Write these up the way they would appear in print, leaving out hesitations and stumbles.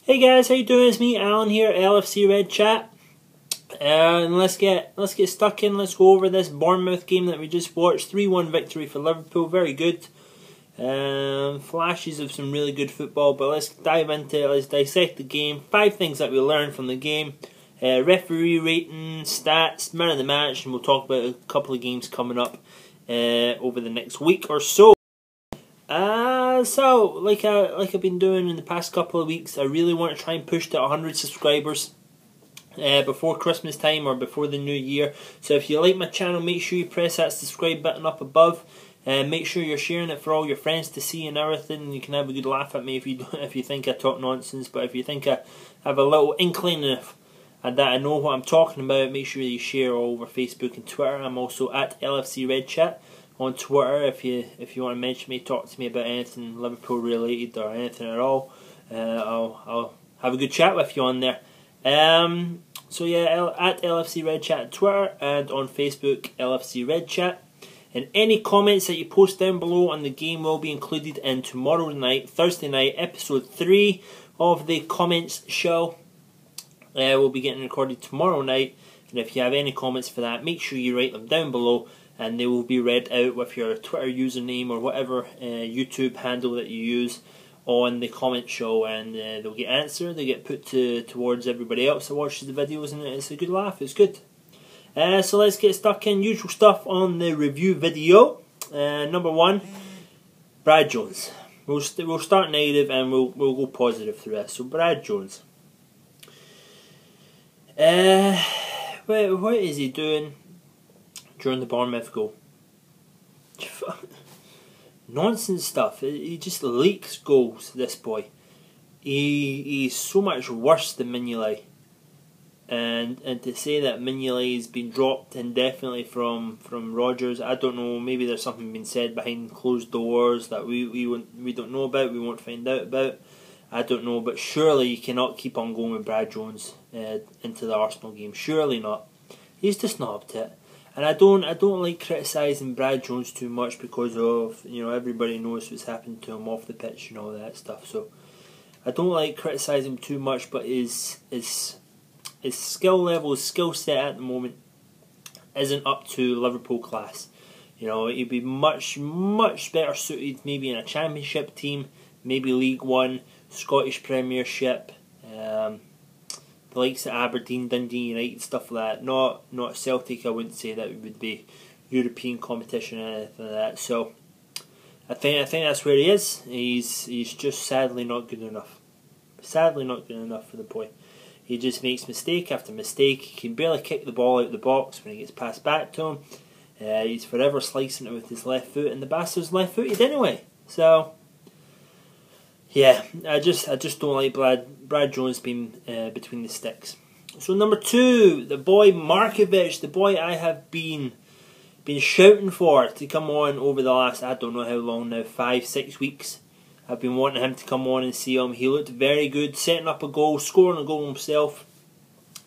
Hey guys, how you doing? It's me, Alan here, LFC Red Chat. And let's get stuck in. Let's go over this Bournemouth game that we just watched. 3-1 victory for Liverpool. Very good. Flashes of some really good football, but let's dive into it. Let's dissect the game. 5 things that we learned from the game. Referee rating, stats, man of the match, and we'll talk about a couple of games coming up over the next week or so. So like I've been doing in the past couple of weeks, I really want to try and push to 100 subscribers before Christmas time or before the new year. So if you like my channel, make sure you press that subscribe button up above. Make sure you're sharing it for all your friends to see and everything. You can have a good laugh at me if you think I talk nonsense, but if you think I have a little inkling and that I know what I'm talking about, make sure you share all over Facebook and Twitter. I'm also at LFC Red Chat on Twitter. If you want to mention me, talk to me about anything Liverpool related or anything at all. I'll have a good chat with you on there. So yeah, at LFC Red Chat on Twitter and on Facebook, LFC Red Chat. And any comments that you post down below on the game will be included in tomorrow night, Thursday night, episode 3 of the comments show. We'll be getting recorded tomorrow night, and if you have any comments for that, make sure you write them down below, and they will be read out with your Twitter username or whatever YouTube handle that you use on the comment show, and they'll get answered. They get put towards everybody else that watches the videos, and it's a good laugh. It's good. So let's get stuck in. Usual stuff on the review video. Number 1, Brad Jones. We'll start negative and we'll go positive through this. So Brad Jones. What is he doing during the Bournemouth goal? Nonsense stuff. He just leaks goals, this boy. He's so much worse than Mignolet. And to say that Mignolet has been dropped indefinitely from Rodgers, I don't know. Maybe there's something being said behind closed doors that we don't know about. We won't find out about. I don't know, but surely you cannot keep on going with Brad Jones into the Arsenal game. Surely not. He's just not up to it. And I don't like criticising Brad Jones too much because of, everybody knows what's happened to him off the pitch and all that stuff. So I don't like criticising him too much, but his skill level, his skill set at the moment isn't up to Liverpool class. He'd be much better suited maybe in a Championship team, maybe League One, Scottish Premiership, the likes of Aberdeen, Dundee United, stuff like that. Not Celtic. I wouldn't say that would be European competition or anything like that. So I think that's where he is. He's just sadly not good enough. Sadly not good enough for the boy. He just makes mistake after mistake. He can barely kick the ball out of the box when he gets passed back to him. He's forever slicing it with his left foot, and the bastard's left-footed anyway. So yeah, I just don't like Brad Jones being between the sticks. So number 2, the boy Markovic, the boy I have been shouting for to come on over the last, I don't know how long now, 5-6 weeks. I've been wanting him to come on and see him. He looked very good, setting up a goal, scoring a goal himself.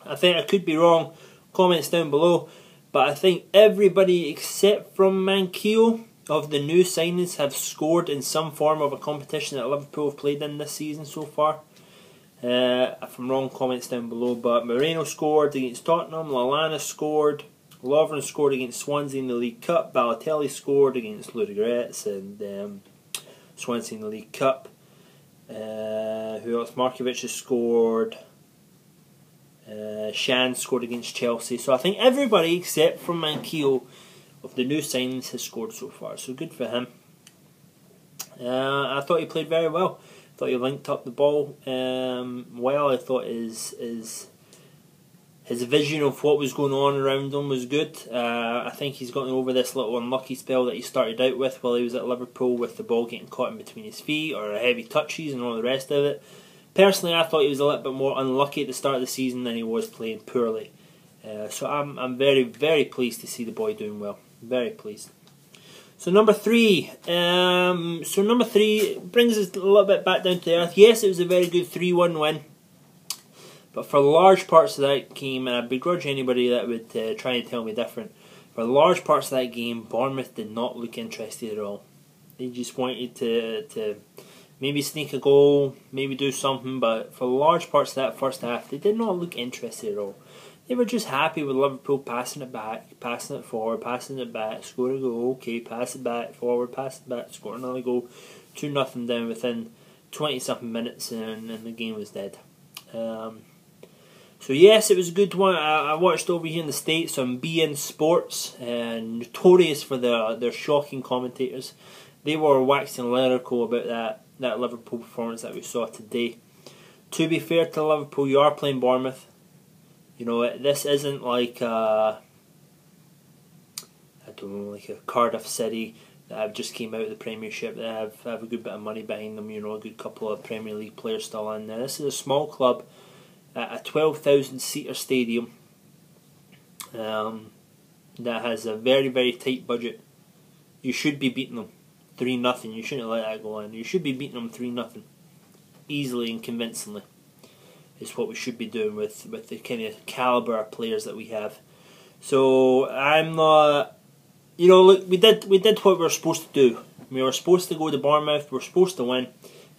I think I could be wrong. Comments down below. But I think everybody except from Manquillo of the new signings have scored in some form of a competition that Liverpool have played in this season so far. If I'm wrong, comments down below. But Moreno scored against Tottenham. Lallana scored. Lovren scored against Swansea in the League Cup. Balotelli scored against Ludogorets and Swansea in the League Cup. Who else? Markovic has scored. Shan scored against Chelsea. So I think everybody except from Manquillo of the new signings has scored so far. So good for him. I thought he played very well. I thought he linked up the ball well. I thought his vision of what was going on around him was good. I think he's gotten over this little unlucky spell that he started out with while he was at Liverpool, with the ball getting caught in between his feet or heavy touches and all the rest of it. Personally, I thought he was a little bit more unlucky at the start of the season than he was playing poorly. So I'm very, very pleased to see the boy doing well. Very pleased. So number 3. Number 3 brings us a little bit back down to earth. Yes, it was a very good 3-1 win. But for large parts of that game, and I begrudge anybody that would try and tell me different, for large parts of that game, Bournemouth did not look interested at all. They just wanted to maybe sneak a goal, maybe do something, but for large parts of that first half, they did not look interested at all. They were just happy with Liverpool passing it back, passing it forward, passing it back, score a goal, okay, pass it back, forward, pass it back, score another goal, 2-0 down within 20-something minutes, and the game was dead. So yes, it was a good one. I watched over here in the States on BN Sports, notorious for their shocking commentators. They were waxing lyrical about that Liverpool performance that we saw today. To be fair to Liverpool, you are playing Bournemouth. You know, this isn't like I don't know, like a Cardiff City that have just came out of the Premiership, that have a good bit of money behind them, you know, a good couple of Premier League players still in there. This is a small club at a 12,000-seater stadium that has a very, very tight budget. You should be beating them 3-0. You shouldn't let that go in. You should be beating them 3-0 easily and convincingly. Is what we should be doing with the kind of calibre of players that we have. So I'm not, you know, look, we did what we were supposed to do. We were supposed to go to Bournemouth, we were supposed to win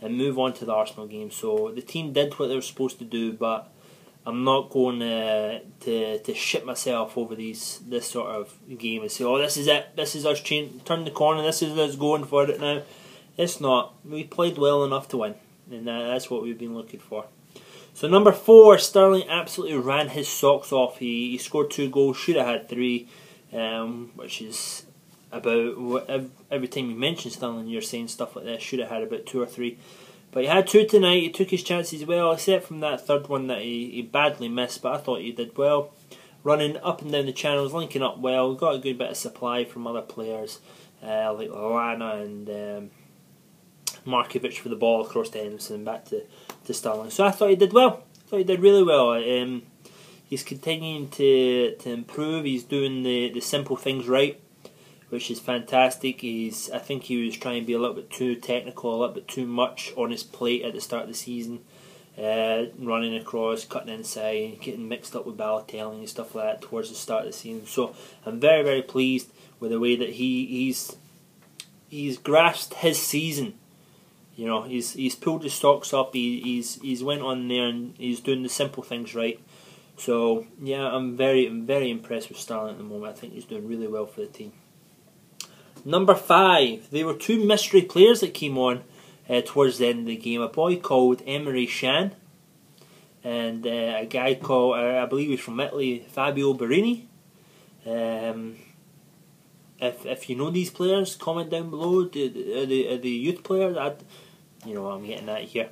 and move on to the Arsenal game. So the team did what they were supposed to do, but I'm not going to shit myself over this sort of game and say, oh, this is it, this is us turn the corner, this is us going for it now. It's not. We played well enough to win, and that's what we've been looking for. So number 4, Sterling absolutely ran his socks off. He scored 2 goals, should have had 3, which is about every time you mention Sterling, you're saying stuff like that. Should have had about 2 or 3, but he had 2 tonight. He took his chances well, except from that third one that he badly missed. But I thought he did well, running up and down the channels, linking up well. Got a good bit of supply from other players like Lallana and Markovic for the ball across to Henderson, back to Sterling. So I thought he did well. I thought he did really well. He's continuing to improve. He's doing the simple things right, which is fantastic. I think he was trying to be a little bit too technical, a little bit too much on his plate at the start of the season, running across, cutting inside, getting mixed up with Balotelli and stuff like that towards the start of the season. So I'm very, very pleased with the way that he's grasped his season. You know, he's pulled his socks up. He's went on there and he's doing the simple things right. So yeah, I'm very impressed with Sterling at the moment. I think he's doing really well for the team. Number 5, there were 2 mystery players that came on towards the end of the game. A boy called Emery Shan and a guy called, I believe he's from Italy, Fabio Barini. If you know these players, comment down below. Are the youth players? You know, I'm getting at here.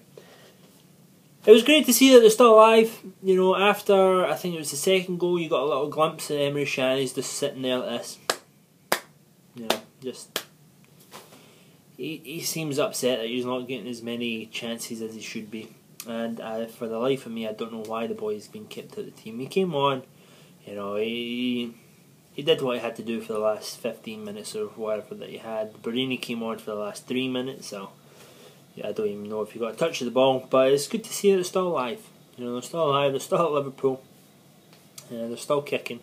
It was great to see that they're still alive. You know, after I think it was the second goal, you got a little glimpse of Emery Shan. He's just sitting there like this. You know, just he seems upset that he's not getting as many chances as he should be. And for the life of me, I don't know why the boy's been kept at the team. He came on, you know, he did what he had to do for the last 15 minutes or whatever that he had. Barini came on for the last 3 minutes, so yeah, I don't even know if he got a touch of the ball, but it's good to see that they're still alive. You know, they're still alive, they're still at Liverpool, they're still kicking.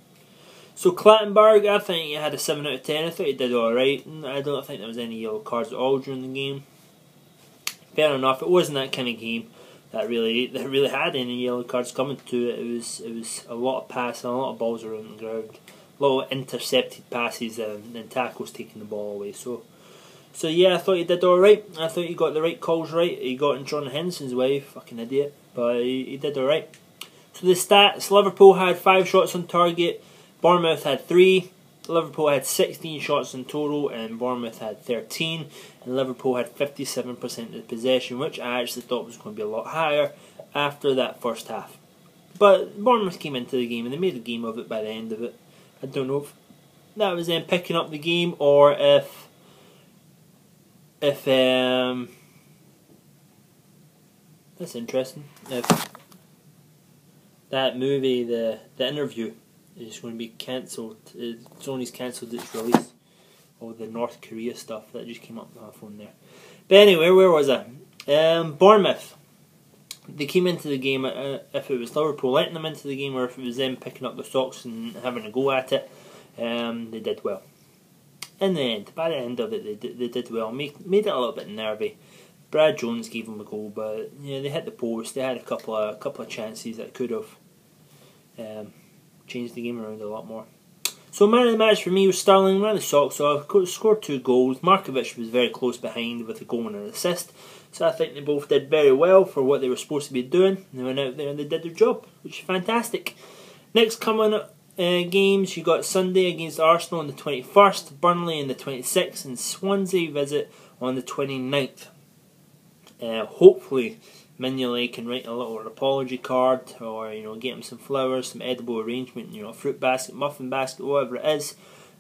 So Clattenburg, I think he had a 7 out of 10. I thought he did alright. I don't think there was any yellow cards at all during the game. Fair enough, it wasn't that kind of game that really had any yellow cards coming to it. It was a lot of passing, a lot of balls around the ground, a lot of intercepted passes and tackles taking the ball away. So yeah, I thought he did alright. I thought he got the right calls right. He got in John Henderson's way, fucking idiot, but he did alright. So the stats: Liverpool had 5 shots on target, Bournemouth had 3, Liverpool had 16 shots in total, and Bournemouth had 13, and Liverpool had 57% of the possession, which I actually thought was going to be a lot higher after that first half. But Bournemouth came into the game and they made a game of it by the end of it. I don't know if that was them picking up the game or if that's interesting. If that movie, the interview, is going to be cancelled. Sony's cancelled its release. All the North Korea stuff that just came up on my phone there. But anyway, where was I? Bournemouth. They came into the game, if it was Liverpool letting them into the game or if it was them picking up the socks and having a go at it, they did well. In the end, by the end of it, they did well. Made it a little bit nervy. Brad Jones gave them a goal, but yeah, they hit the post. They had a couple of chances that could have changed the game around a lot more. So man of the match for me was Sterling. Ran the socks off, scored 2 goals. Markovic was very close behind with a goal and an assist. So I think they both did very well for what they were supposed to be doing. They went out there and they did their job, which is fantastic. Next coming up games, you got Sunday against Arsenal on the 21st, Burnley on the 26th, and Swansea visit on the 29th. Hopefully Mignolet can write a little apology card, or get him some flowers, some edible arrangement, a fruit basket, muffin basket, whatever it is,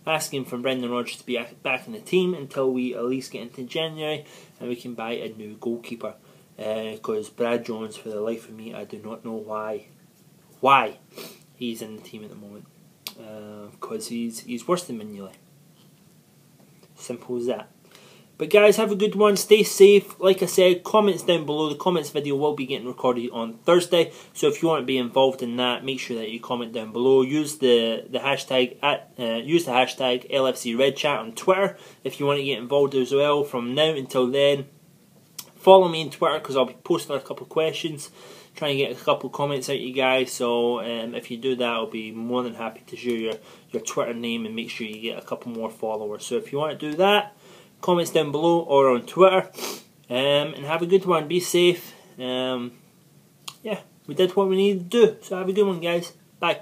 asking for Brendan Rodgers to be back in the team until we at least get into January and we can buy a new goalkeeper. Because Brad Jones, for the life of me, I do not know why he's in the team at the moment. Because he's worse than Mignolet. Simple as that. But guys, have a good one. Stay safe. Like I said, comments down below. The comments video will be getting recorded on Thursday. So if you want to be involved in that, make sure that you comment down below. Use the hashtag LFC Red Chat on Twitter if you want to get involved as well. From now until then, follow me on Twitter because I'll be posting a couple of questions, trying to get a couple of comments out of you guys. So if you do that, I'll be more than happy to share your Twitter name and make sure you get a couple more followers. So if you want to do that, comments down below or on Twitter, and have a good one. Be safe. Yeah, we did what we needed to do. So have a good one, guys. Bye.